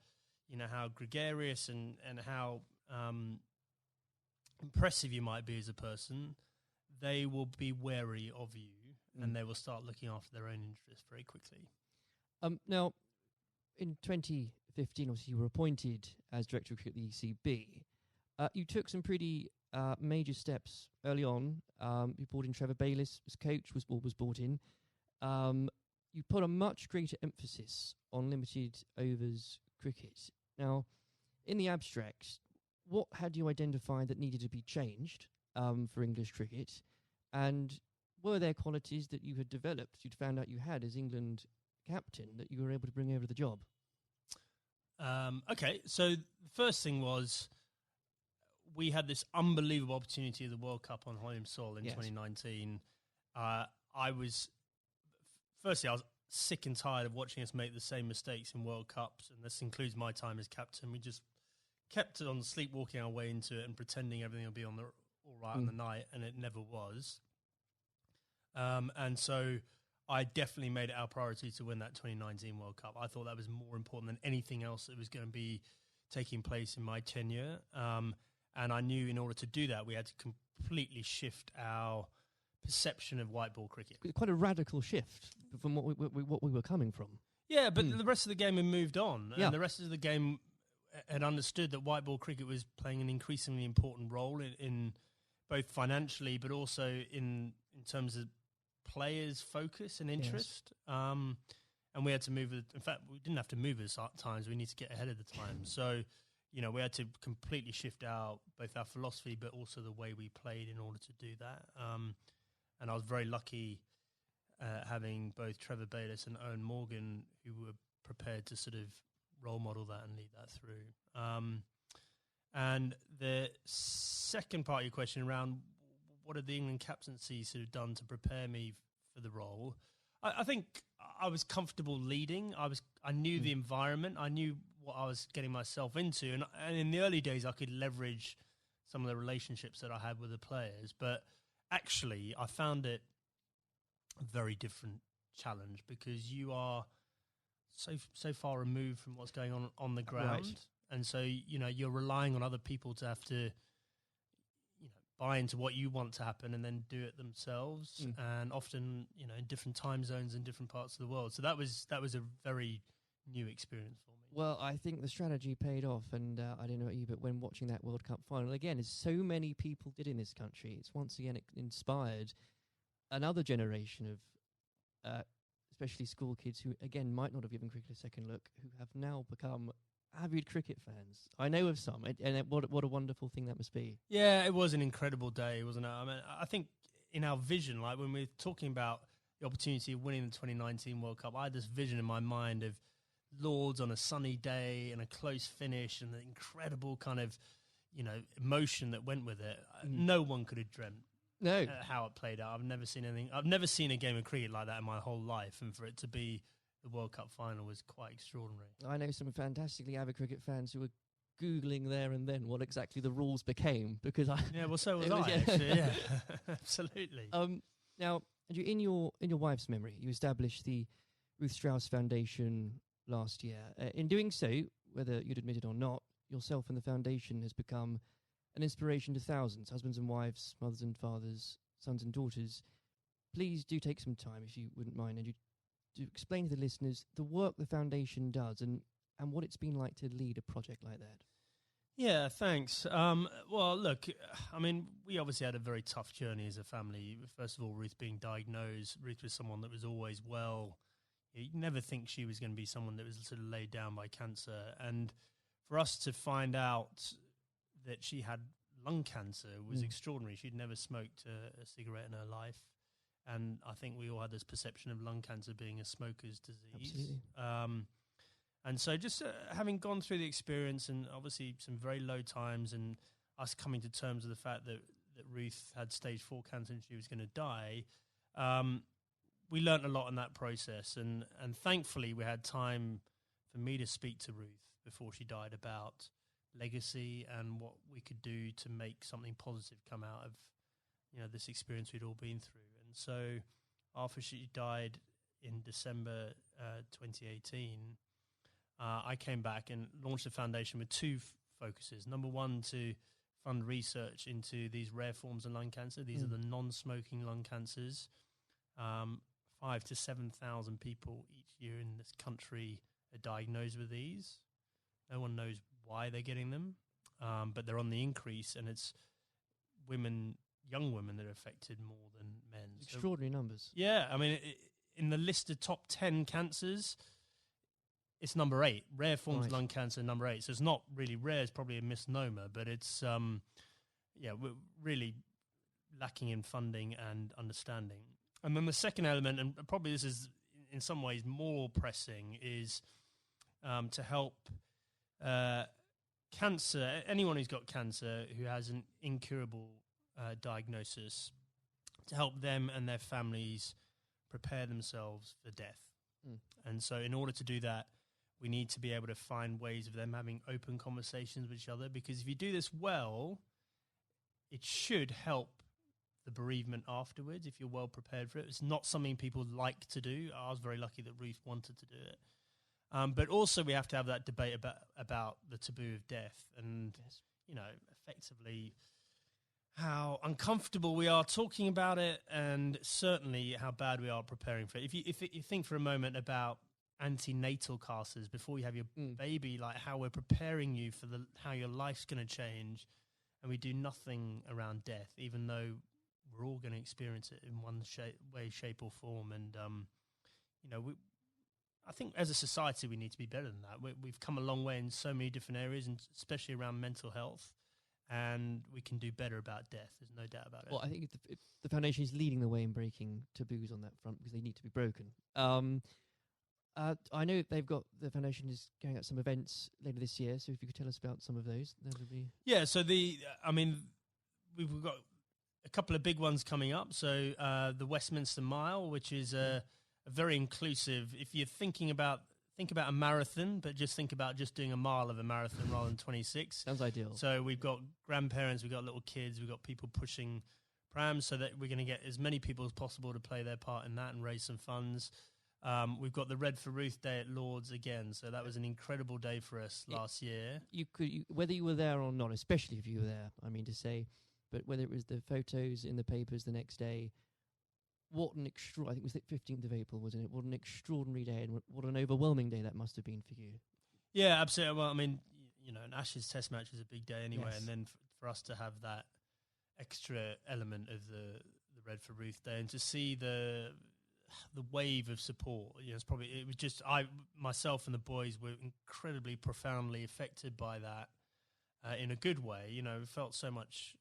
how gregarious and how impressive you might be as a person. They will be wary of you, and they will start looking after their own interests very quickly. Now, in 2015, obviously, you were appointed as Director of Cricket at the ECB. You took some pretty major steps early on. You brought in Trevor Bayliss as coach, was brought in. You put a much greater emphasis on limited overs cricket. Now, in the abstract, what had you identified that needed to be changed for English cricket? And were there qualities that you had developed, you'd found out you had as England captain, that you were able to bring over the job? Okay, so the first thing was, we had this unbelievable opportunity of the World Cup on home soil in 2019. I was sick and tired of watching us make the same mistakes in World Cups, and this includes my time as captain. We just kept on sleepwalking our way into it and pretending everything would be all right on the night, and it never was. And so I definitely made it our priority to win that 2019 World Cup. I thought that was more important than anything else that was going to be taking place in my tenure. And I knew in order to do that, we had to completely shift our perception of white ball cricket. Quite a radical shift from what we were coming from. Yeah, but the rest of the game had moved on. Yeah. And the rest of the game had understood that white ball cricket was playing an increasingly important role in both financially, but also in terms of players' focus and interest. Yes. And we had to move. In fact, we didn't have to move at times. We need to get ahead of the time. So, we had to completely shift both our philosophy, but also the way we played in order to do that. And I was very lucky having both Trevor Bayliss and Owen Morgan, who were prepared to sort of role model that and lead that through. And the second part of your question around what had the England captaincy sort of done to prepare me for the role, I think I was comfortable leading. I knew the environment. I knew what I was getting myself into. And in the early days, I could leverage some of the relationships that I had with the players. But actually, I found it a very different challenge because you are so far removed from what's going on the ground. Right. And so, you're relying on other people to have to buy into what you want to happen and then do it themselves, and often, in different time zones in different parts of the world. So that was a very new experience for me. Well, I think the strategy paid off, and I don't know about you, but when watching that World Cup final, again, as so many people did in this country, it's once again inspired another generation of especially school kids who, again, might not have given cricket a second look, who have now become avid cricket fans. I know of some, and what a wonderful thing that must be. Yeah, it was an incredible day, wasn't it? I mean, I think in our vision, like when we're talking about the opportunity of winning the 2019 World Cup, I had this vision in my mind of Lords on a sunny day and a close finish and the incredible kind of, emotion that went with it. No one could have dreamt how it played out. I've never seen anything. I've never seen a game of cricket like that in my whole life, and for it to be the World Cup final was quite extraordinary. I know some fantastically avid cricket fans who were Googling there and then what exactly the rules became, because so was I, actually, yeah. Absolutely. Now, Andrew, in your wife's memory, you established the Ruth Strauss Foundation last year. In doing so, whether you'd admit it or not, yourself and the foundation has become an inspiration to thousands, husbands and wives, mothers and fathers, sons and daughters. Please do take some time, if you wouldn't mind, Andrew, to explain to the listeners the work the foundation does and what it's been like to lead a project like that. Yeah, thanks. Well, look, I mean, we obviously had a very tough journey as a family. First of all, Ruth being diagnosed. Ruth was someone that was always well. You'd never think she was going to be someone that was sort of laid down by cancer. And for us to find out that she had lung cancer was extraordinary. She'd never smoked a cigarette in her life. And I think we all had this perception of lung cancer being a smoker's disease. Absolutely. And so just having gone through the experience and obviously some very low times and us coming to terms with the fact that Ruth had stage 4 cancer and she was going to die, we learnt a lot in that process. And thankfully we had time for me to speak to Ruth before she died about legacy and what we could do to make something positive come out of, this experience we'd all been through. And so after she died in December 2018, I came back and launched a foundation with two focuses. Number one, to fund research into these rare forms of lung cancer. These are the non-smoking lung cancers. 5,000 to 7,000 people each year in this country are diagnosed with these. No one knows why they're getting them, but they're on the increase, and it's young women that are affected more than men. Extraordinary numbers. Yeah, I mean, in the list of top 10 cancers, it's number 8. Rare forms of lung cancer, number 8. So it's not really rare. It's probably a misnomer, but it's, we're really lacking in funding and understanding. And then the second element, and probably this is in some ways more pressing, is to help cancer, anyone who's got cancer who has an incurable diagnosis, to help them and their families prepare themselves for death. And so in order to do that, we need to be able to find ways of them having open conversations with each other, because if you do this well, it should help the bereavement afterwards if you're well prepared for it. It's not something people like to do. I was very lucky that Ruth wanted to do it. But also we have to have that debate about the taboo of death and, effectively how uncomfortable we are talking about it, and certainly how bad we are preparing for it. If you think for a moment about antenatal classes before you have your baby, like how we're preparing you for how your life's going to change, and we do nothing around death, even though we're all going to experience it in one way, shape or form. And, I think as a society, we need to be better than that. We've come a long way in so many different areas, and especially around mental health, and we can do better about death. There's no doubt about it. Well, I think the foundation is leading the way in breaking taboos on that front, because they need to be broken. I know the foundation is going out some events later this year, so if you could tell us about some of those, that would be... Yeah, so we've got a couple of big ones coming up. So the Westminster Mile, which is a very inclusive, if you're think about a marathon, but just think about just doing a mile of a marathon rather than 26. Sounds ideal. So we've got grandparents, we've got little kids, we've got people pushing prams, so that we're going to get as many people as possible to play their part in that and raise some funds. We've got the Red for Ruth Day at Lord's again, so that was an incredible day for us last year. Whether you were there or not, especially if you were there, I mean to say, but whether it was the photos in the papers the next day, what an I think it was the 15th of April, wasn't it? What an extraordinary day, and what an overwhelming day that must have been for you. Yeah, absolutely. Well, I mean, an Ashes Test match is a big day anyway, and then for us to have that extra element of the Red for Ruth Day, and to see the wave of support, myself and the boys were incredibly profoundly affected by that in a good way. We felt so much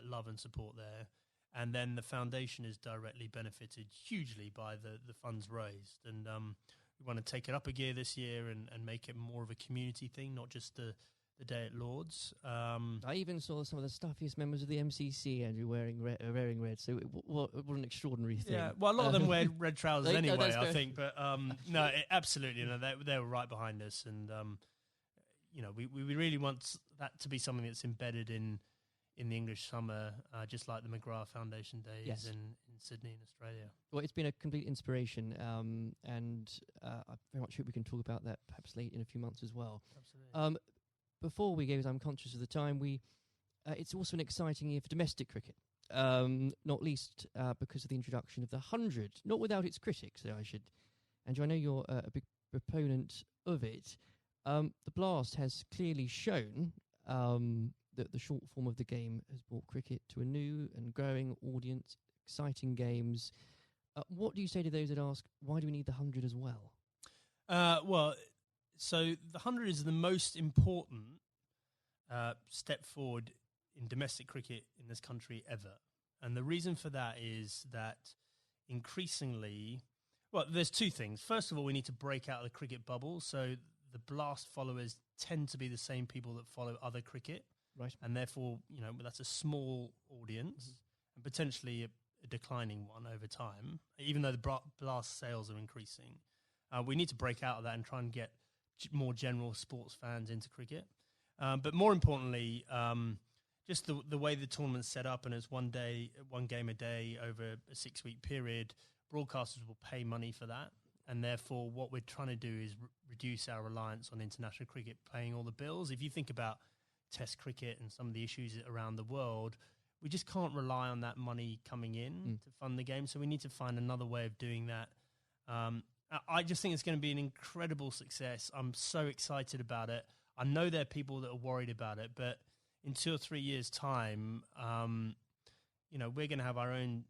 love and support there. And then the foundation is directly benefited hugely by the funds raised. And we want to take it up a gear this year and make it more of a community thing, not just the day at Lord's. I even saw some of the stuffiest members of the MCC, Andrew, wearing red. So what an extraordinary thing. Yeah, well, a lot of them wear red trousers anyway, I think. But absolutely, they were right behind us. And, we really want that to be something that's embedded in the English summer, just like the McGrath Foundation Days in Sydney in Australia. Well, it's been a complete inspiration, and I very much hope we can talk about that perhaps late in a few months as well. Absolutely. Before we go, as I'm conscious of the time, it's also an exciting year for domestic cricket, not least because of the introduction of the 100, not without its critics, Andrew, I know you're a big proponent of it. The Blast has clearly shown that the short form of the game has brought cricket to a new and growing audience, exciting games. What do you say to those that ask, why do we need the 100 as well? So the 100 is the most important step forward in domestic cricket in this country ever. And the reason for that is that increasingly, there's two things. First of all, we need to break out of the cricket bubble. So the Blast followers tend to be the same people that follow other cricket. Right. And therefore, that's a small audience and potentially a declining one over time, even though the Blast sales are increasing. We need to break out of that and try and get more general sports fans into cricket. But more importantly, just the way the tournament's set up, and it's one game a day over a 6-week period, broadcasters will pay money for that. And therefore, what we're trying to do is reduce our reliance on international cricket paying all the bills. If you think about Test cricket and some of the issues around the world, we just can't rely on that money coming in to fund the game. So we need to find another way of doing that. I just think it's going to be an incredible success. I'm so excited about it. I know there are people that are worried about it, but in 2 or 3 years' time, we're going to have our own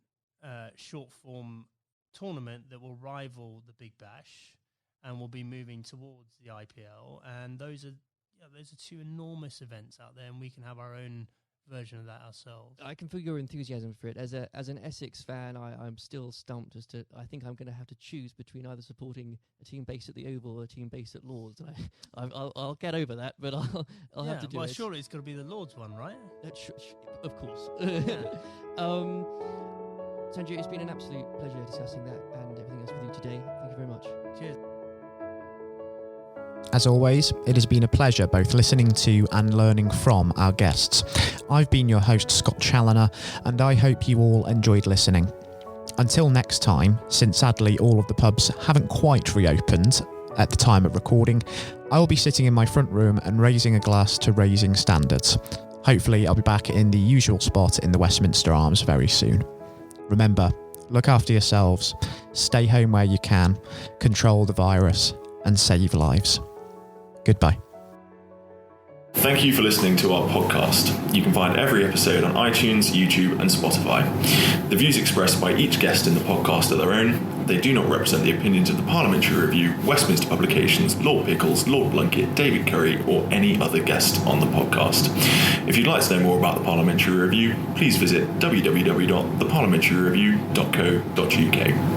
short form tournament that will rival the Big Bash, and we'll be moving towards the IPL. And those are two enormous events out there, and we can have our own version of that ourselves. I can feel your enthusiasm for it. As an Essex fan, I'm still stumped as to, I think I'm going to have to choose between either supporting a team based at the Oval or a team based at Lords. I'll get over that, but I'll have to do it. Well, surely it's got to be the Lords one, right? Of course. Yeah. Sanjay, it's been an absolute pleasure discussing that and everything else with you today. Thank you very much. Cheers. As always, it has been a pleasure both listening to and learning from our guests. I've been your host, Scott Challoner, and I hope you all enjoyed listening. Until next time, since sadly all of the pubs haven't quite reopened at the time of recording, I will be sitting in my front room and raising a glass to raising standards. Hopefully I'll be back in the usual spot in the Westminster Arms very soon. Remember, look after yourselves, stay home where you can, control the virus, and save lives. Goodbye. Thank you for listening to our podcast. You can find every episode on iTunes, YouTube, and Spotify. The views expressed by each guest in the podcast are their own. They do not represent the opinions of the Parliamentary Review, Westminster Publications, Lord Pickles, Lord Blunkett, David Curry, or any other guest on the podcast. If you'd like to know more about the Parliamentary Review, please visit www.theparliamentaryreview.co.uk.